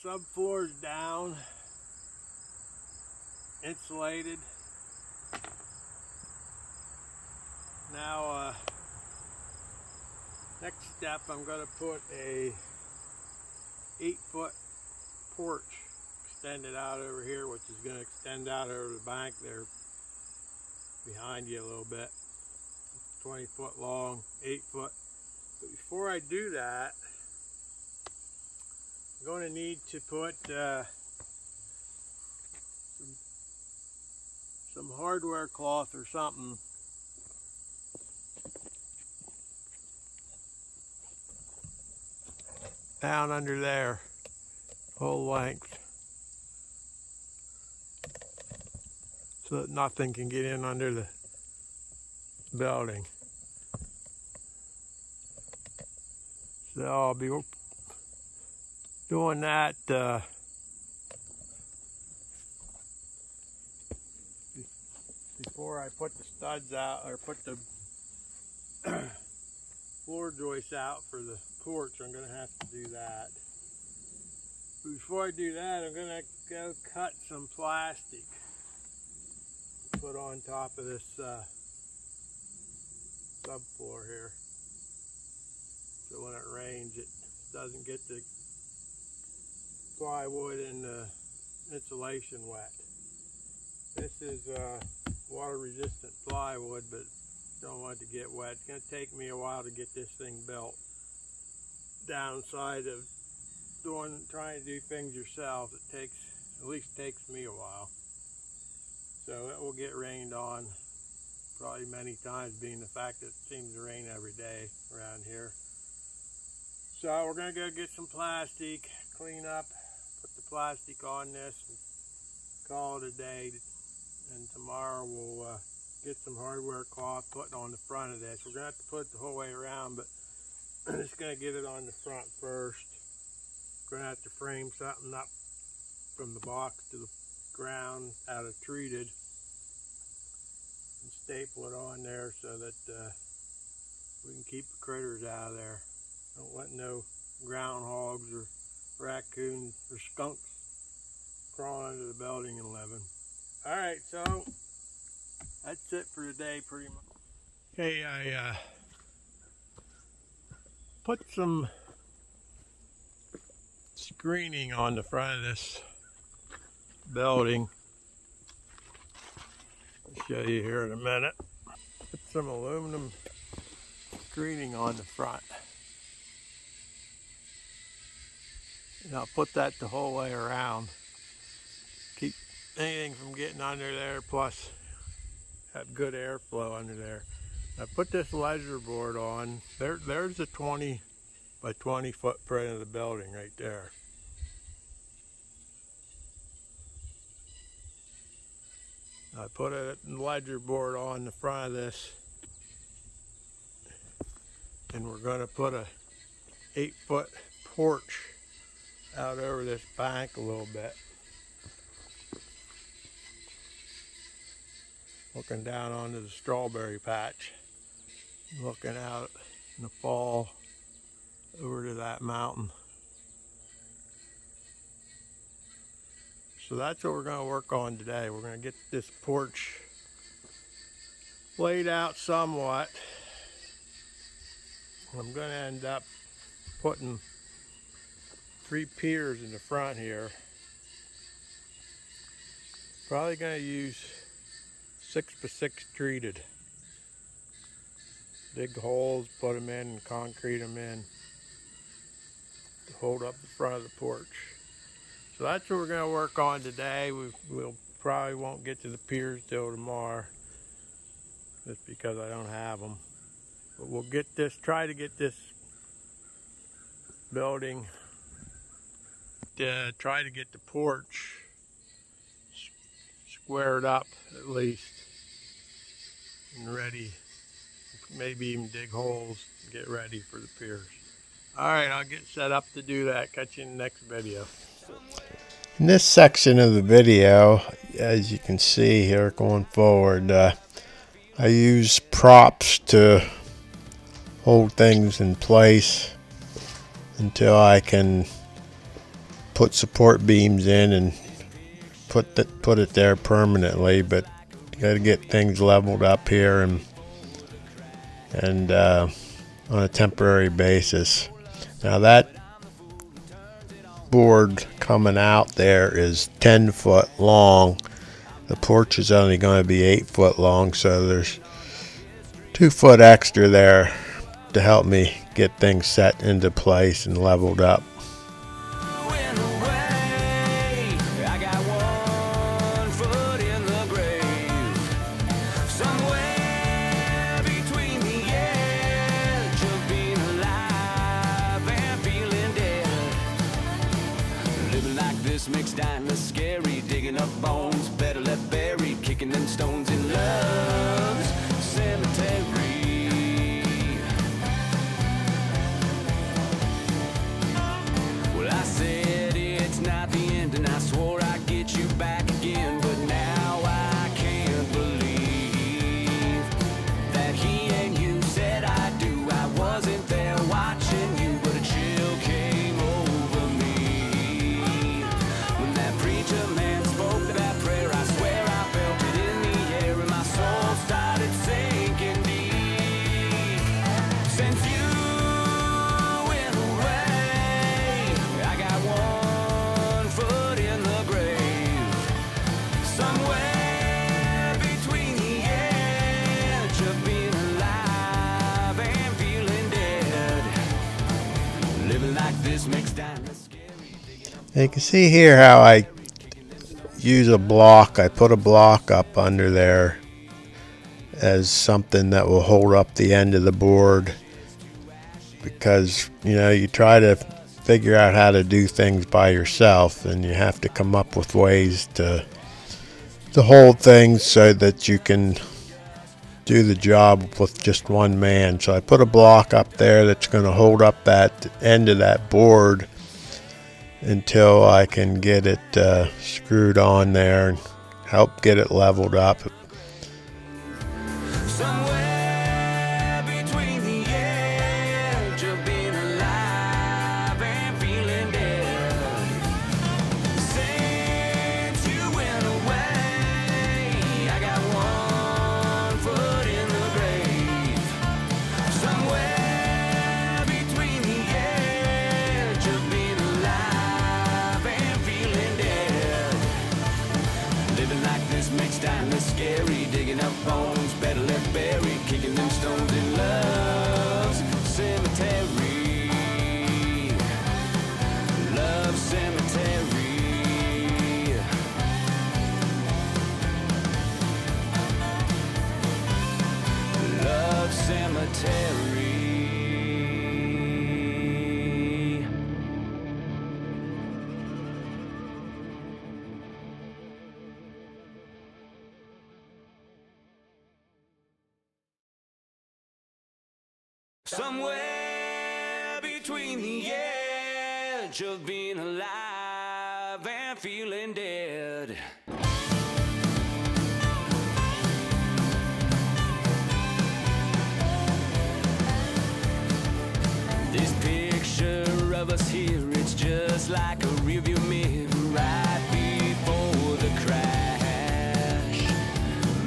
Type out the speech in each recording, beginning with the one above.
subfloor is down, insulated. Now, next step, I'm going to put a 8-foot porch extended out over here, which is going to extend out over the bank there behind you a little bit. 20 foot long, 8 foot. But before I do that, I'm going to need to put some hardware cloth or something down under there, whole length, so that nothing can get in under the building. So I'll be doing that before I put the studs out, or put the floor joists out for the porch. I'm going to have to do that. But before I do that, I'm going to go cut some plastic to put on top of this subfloor here, so when it rains it doesn't get the plywood and the insulation wet. This is water resistant plywood, but don't want it to get wet. It's going to take me a while to get this thing built. Downside of trying to do things yourself, it at least takes me a while. So it will get rained on probably many times, being the fact that it seems to rain every day around here. So we're going to go get some plastic, clean up, put the plastic on this, and call it a day. And tomorrow we'll get some hardware cloth put on the front of this. We're going to have to put it the whole way around, but I'm just going to get it on the front first. We're going to have to frame something up from the box to the ground out of treated and staple it on there so that we can keep the critters out of there. Don't let no groundhogs or raccoons or skunks crawl under the building and living. Alright, so that's it for today pretty much. Okay, I put some screening on the front of this building. I'll show you here in a minute. Put some aluminum screening on the front. And I'll put that the whole way around. Keep anything from getting under there, plus have good airflow under there. I put this ledger board on. There's a 20 by 20 footprint of the building right there. I put a ledger board on the front of this, and we're going to put a 8-foot porch out over this bank a little bit, looking down onto the strawberry patch, looking out in the fall over to that mountain. So that's what we're going to work on today. We're going to get this porch laid out somewhat. I'm going to end up putting 3 piers in the front here. Probably going to use 6x6 treated. Dig holes, put them in, and concrete them in to hold up the front of the porch. So that's what we're going to work on today. We'll probably won't get to the piers till tomorrow, just because I don't have them. But we'll get this, try to get this building, try to get the porch squared up at least, and ready. Maybe even dig holes and get ready for the piers. Alright, I'll get set up to do that. Catch you in the next video. In this section of the video, as you can see here going forward, I use props to hold things in place until I can put support beams in and put it there permanently, but you got to get things leveled up here and on a temporary basis. Now that board coming out there is 10 foot long. The porch is only going to be 8 foot long, so there's 2 foot extra there to help me get things set into place and leveled up. Mixed and scary, digging up bones, better left buried, kicking them stones in love's cemetery. Well, I said it's not the end, and I swore I'd get you back again, but now I can't believe that he and you said I do. I wasn't there watching you, but a chill came over me. Preacher man spoke that prayer, I swear I felt it in the air, and my soul started sinking deep. Since you went away, I got one foot in the grave, somewhere between the edge of being alive and feeling dead. Living like this makes time scary. You can see here how I use a block. I put a block up under there as something that will hold up the end of the board, because you try to figure out how to do things by yourself, and you have to come up with ways to hold things so that you can do the job with just one man. So I put a block up there that's going to hold up that end of that board until I can get it screwed on there and help get it leveled up. Somewhere between the edge of being alive and feeling dead. Since you went away, I got one foot in the grave. Somewhere between the edge of being alive and feeling dead. Living like this makes time scary, digging up bones, better left buried, kicking them stones in love's cemetery. Love's cemetery. Love's cemetery. Somewhere between the edge of being alive and feeling dead. This picture of us here, it's just like a rearview mirror right before the crash.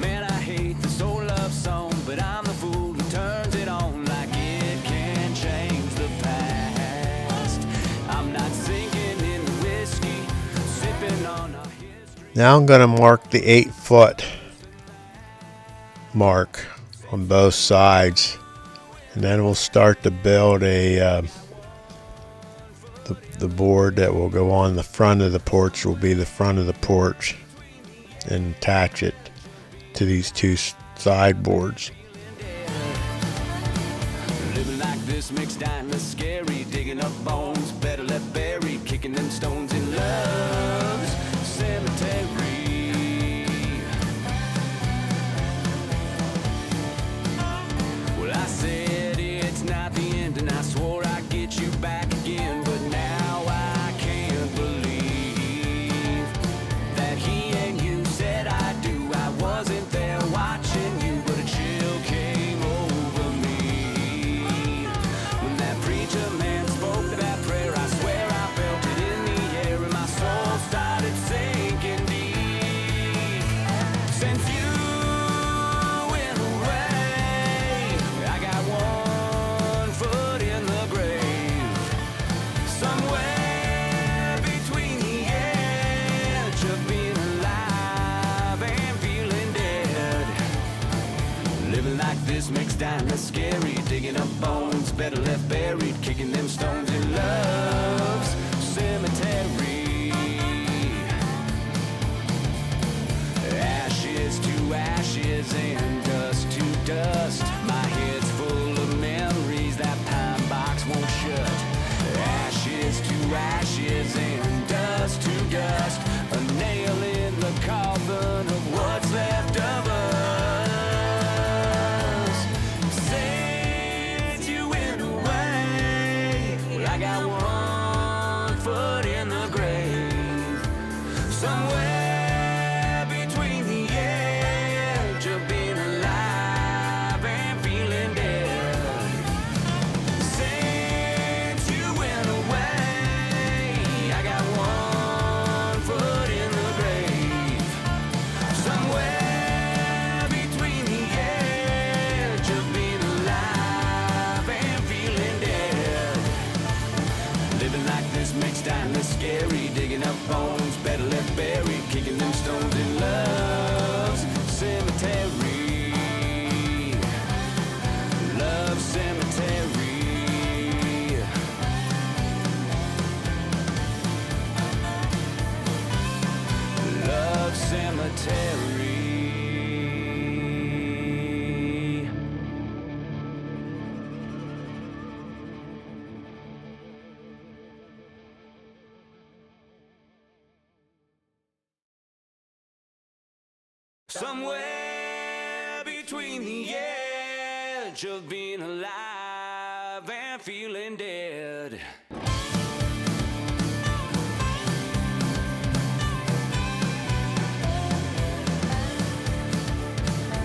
Man, I hate this old love song, but I'm the fool who turns it on like it can change the past. I'm not sinking in the whiskey, sipping on our history. Now I'm going to mark the 8 foot mark on both sides, and then we'll start to build the board that will go on the front of the porch. Will be the front of the porch, and attach it to these two side boards. Living like this makes time scary, digging up bones, better left buried, kicking them stones in love's cemetery. Well, I said it's not the end, and I swore I'd get you back again, but now I can't believe that he and you said I do. I wasn't there watching you, but a chill came over me. When that preacher man spoke that prayer, I swear I felt it in the air. better left buried, kicking them stones in love's cemetery. Ashes to ashes and dust to dust. My head's full of memories that pine box won't shut. Ashes to ashes and dust to dust. A nail in the coffin of what's left of us. Since you went away, well, I got one foot in the grave. Somewhere between the edge of being alive and feeling dead. Since you went away, I got one foot in the grave. Somewhere between the edge of being alive and feeling dead. Living like this makes dying less scary. Digging up bones, better left buried, kicking them stones in love's cemetery. Love cemetery. Love cemetery. Somewhere between the edge of being alive and feeling dead.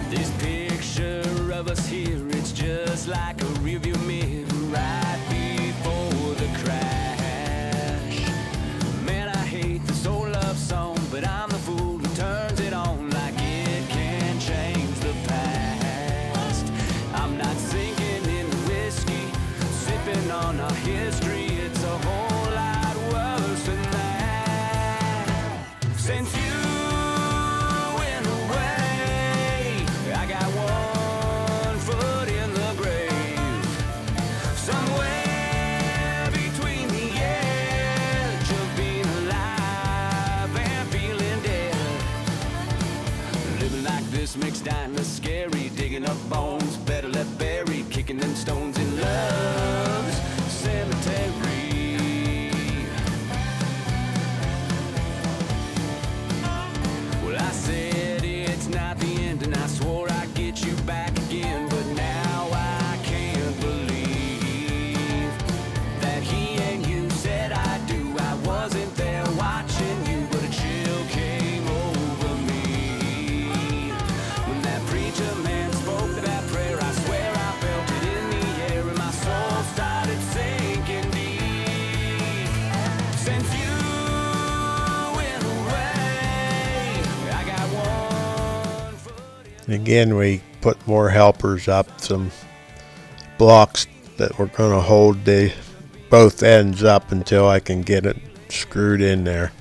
This picture of us here, it's just like a rearview mirror right before the crash. Man, I hate this old love song, but I'm the fool who turns it on like it can change the past. I'm not sinking in the whiskey, sipping on our history. It's a whole lot worse than that. Since you went away, I got one foot in the grave. Somewhere between the edge of being alive and feeling dead. Living like this makes dying less scary. Digging up bones, better left buried, kicking them stones in love's cemetery. Well, I said it's not the end, and I swore I'd get you back again, but now I can't believe that he and you said I do. I wasn't there watching you, but a chill came over me when that preacher man spoke that prayer. I swear I felt it in the air, and my soul started sinking deep. Since you went away, I got one foot in. And again, we put more helpers up, some blocks that we're going to hold the both ends up until I can get it screwed in there.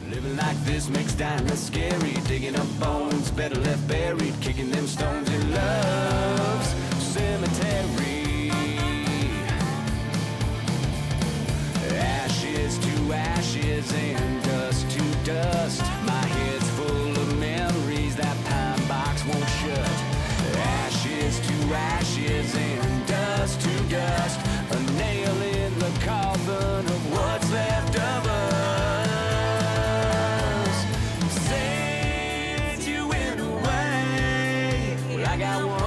Living like this makes dying less scary. Digging up bones, better left buried, kicking them stones in love's cemetery. Ashes to ashes and dust to dust. My head's full of memories that pine box won't shut. Ashes to ashes and dust to dust. A nail in the coffin of what's left of us. Since you went away, well, I got one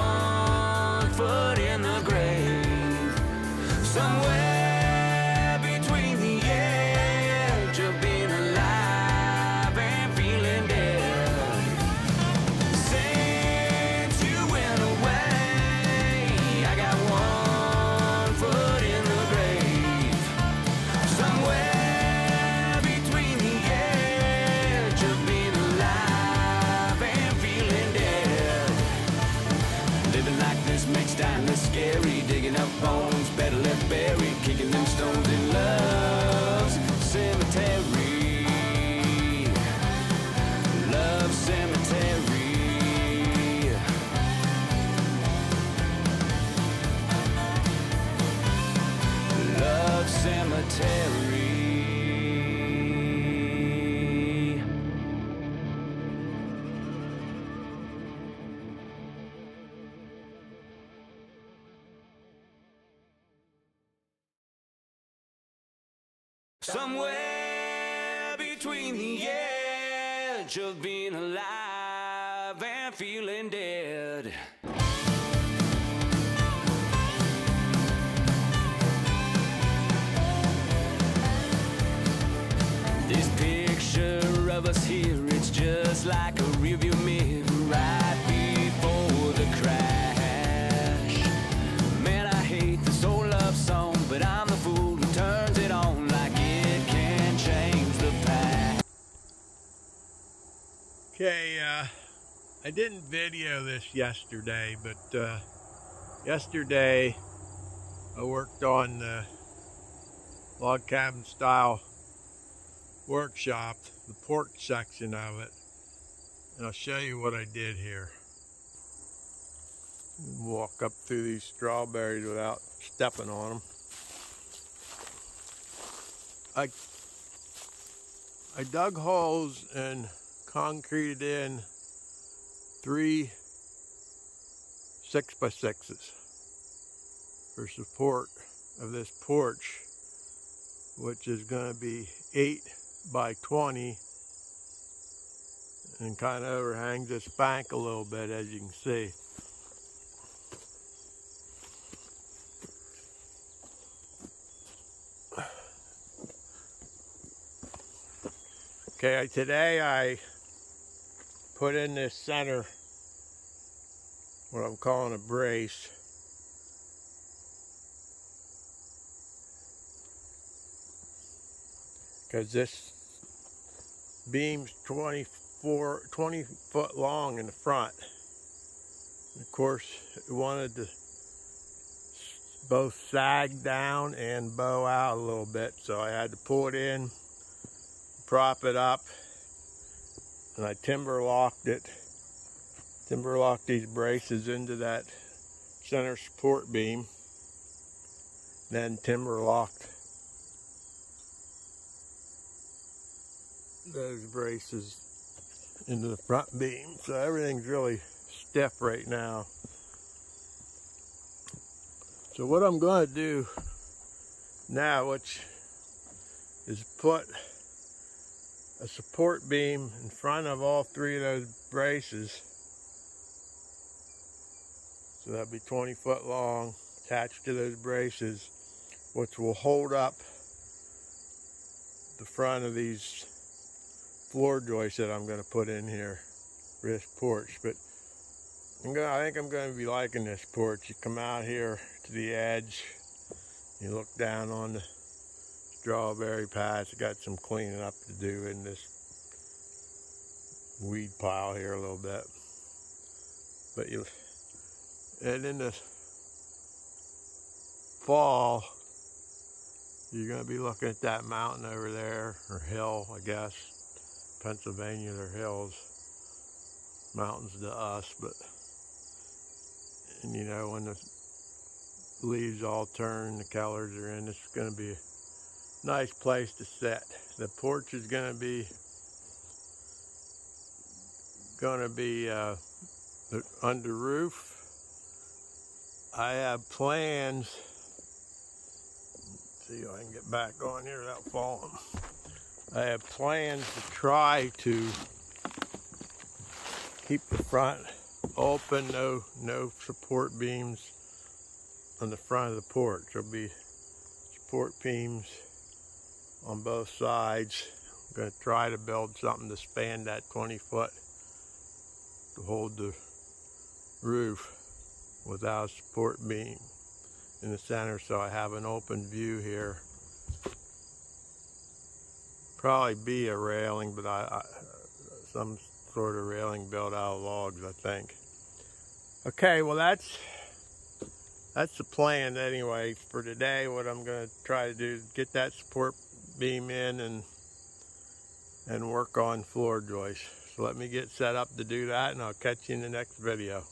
somewhere between the edge of being alive and feeling dead. This picture of us here, it's just like a rearview mirror right before the crash. Man, I hate this old love song, but I'm the fool who turns it on like it can change the past. Okay, I didn't video this yesterday, but yesterday I worked on the log cabin style workshop, the porch section of it, and I'll show you what I did here. Walk up through these strawberries without stepping on them. I dug holes and concreted in 3 6x6s for support of this porch, which is going to be 8 by 20 and kind of overhangs this bank a little bit, as you can see. Okay, today I put in this center, what I'm calling a brace. Because this beam's 20 foot long in the front. And of course, it wanted to both sag down and bow out a little bit, so I had to pull it in, prop it up, and I timber locked it. Timber locked these braces into that center support beam, then timber locked those braces into the front beam. So everything's really stiff right now. So what I'm going to do now, which is put a support beam in front of all 3 of those braces. So that'll be 20 foot long, attached to those braces, which will hold up the front of these floor joists that I'm going to put in here for this porch. But I think I'm going to be liking this porch. You come out here to the edge, you look down on the strawberry patch. I got some cleaning up to do in this weed pile here a little bit. But and in the fall, you're going to be looking at that mountain over there, or hill, I guess. Pennsylvania, they're hills, mountains to us, but, and you know, when the leaves all turn, the colors are in, it's going to be a nice place to sit. The porch is going to be under roof. I have plans, let's see if I can get back on here without falling. I have plans to try to keep the front open, no support beams on the front of the porch. There'll be support beams on both sides. I'm going to try to build something to span that 20 foot to hold the roof without a support beam in the center, so I have an open view here. Probably be a railing, but some sort of railing built out of logs, I think. Okay, well that's the plan anyway for today. What I'm going to try to do is get that support beam in and work on floor joists. So let me get set up to do that, and I'll catch you in the next video.